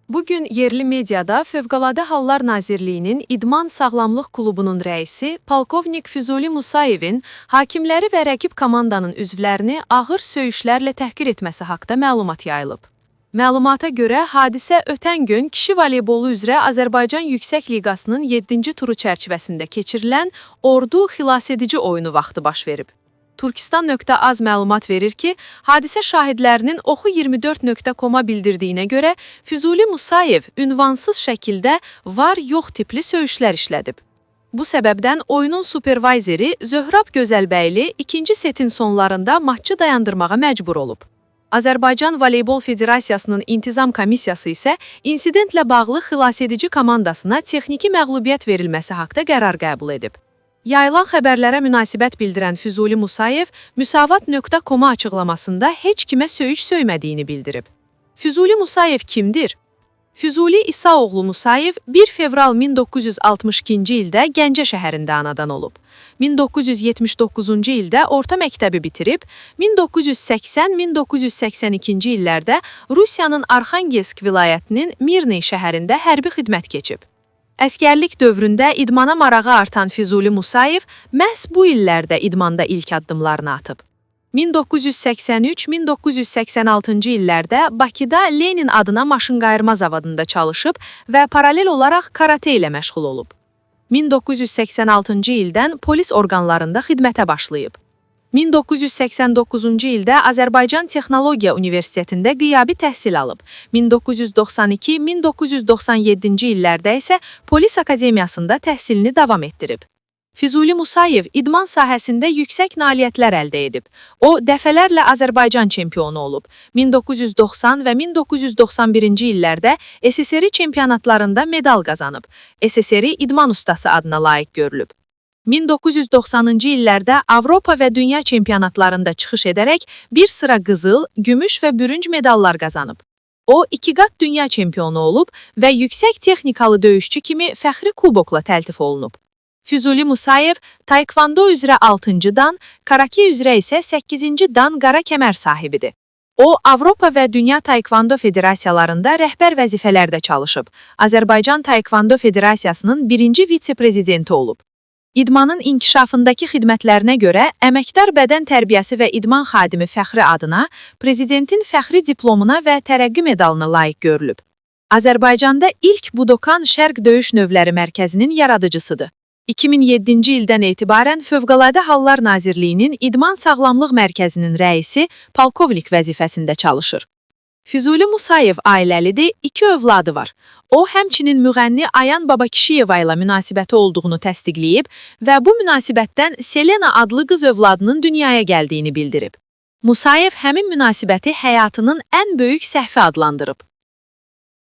Bugün yerli mediada Fövqəladə Hallar Nazirliyinin İdman Sağlamlıq Klubunun rəisi Polkovnik Füzuli Musayevin hakimləri və rəqib komandanın üzvlərini ağır söyüşlərlə təhqir etməsi haqda məlumat yayılıb. Məlumata görə, hadisə ötən gün kişi voleybolu üzrə Azərbaycan Yüksək Liqasının 7-ci turu çərçivəsində keçirilən Ordu xilasedici oyunu vaxtı baş verib. Turkistan.az məlumat verir ki, hadisə şahidlərinin Oxu24.com-a bildirdiyinə görə Füzuli Musayev ünvansız şəkildə var-yox tipli söyüşlər işlədib. Bu səbəbdən oyunun supervayzeri Zöhrab Gözəlbəyli ikinci setin sonlarında matçı dayandırmağa məcbur olub. Azərbaycan Voleybol Federasiyasının İntizam Komissiyası isə insidentlə bağlı xilasedici komandasına texniki məğlubiyyət verilməsi haqda qərar qəbul edib. Yayılan xəbərlərə münasibət bildirən Füzuli Musayev, Müsavat.com-a açıqlamasında heç kimə söyüş söymədiyini bildirib. Füzuli Musayev kimdir? Füzuli İsaoğlu Musayev 1 fevral 1962-ci ildə Gəncə şəhərində anadan olub. 1979-cu ildə orta məktəbi bitirib, 1980-1982-ci illərdə Rusiyanın Arxangelsk vilayətinin Mirny şəhərində hərbi xidmət keçib. Əskərlik dövründə idmana marağı artan Füzuli Musayev məhz bu illərdə idmanda ilk addımlarını atıb. 1983-1986-cı illərdə Bakıda Lenin adına maşınqayırma zavodunda çalışıb və paralel olaraq karate ilə məşğul olub. 1986-cı ildən polis orqanlarında xidmətə başlayıb. 1989-cu ildə Azərbaycan Texnologiya Universitetində qiyabi təhsil alıb. 1992-1997-ci illərdə isə Polis Akademiyasında təhsilini davam etdirib. Füzuli Musayev idman sahəsində yüksək nailiyyətlər əldə edib. O, dəfələrlə Azərbaycan çempionu olub. 1990 və 1991-ci illərdə SSR çempionatlarında medal qazanıb. SSR idman ustası adına layiq görülüb. 1990-cı illərdə Avropa və dünya çempionatlarında çıxış edərək bir sıra qızıl, gümüş və bürünc medallar qazanıb. O, 2 qat dünya çempionu olub və yüksək texnikalı döyüşçü kimi fəxri kubokla təltif olunub. Füzuli Musayev taekvondo üzrə 6-cı dan, karate üzrə isə 8-ci dan qara kəmər sahibidir. O, Avropa və Dünya Taekvondo Federasiyalarında rəhbər vəzifələrdə çalışıb. Azərbaycan Taekvondo Federasiyasının birinci vitse-prezidenti olub. İdmanın inkişafındakı xidmətlərinə görə əməkdar bədən tərbiyəsi və idman xadimi fəxri adına, prezidentin fəxri diplomuna və tərəqqi medalına layiq görülüb. Azərbaycanda ilk Budokan Şərq Döyüş Növləri Mərkəzinin yaradıcısıdır. 2007-ci ildən etibarən Fövqəladə Hallar Nazirliyinin İdman Sağlamlıq Mərkəzinin rəisi polkovnik vəzifəsində çalışır. Füzuli Musayev ailəlidir, 2 övladı var. O, həmçinin müğənni Ayan Babakişiyeva ilə münasibəti olduğunu təsdiqləyib və bu münasibətdən Selena adlı qız övladının dünyaya gəldiyini bildirib. Musayev həmin münasibəti həyatının ən böyük səhvi adlandırıb.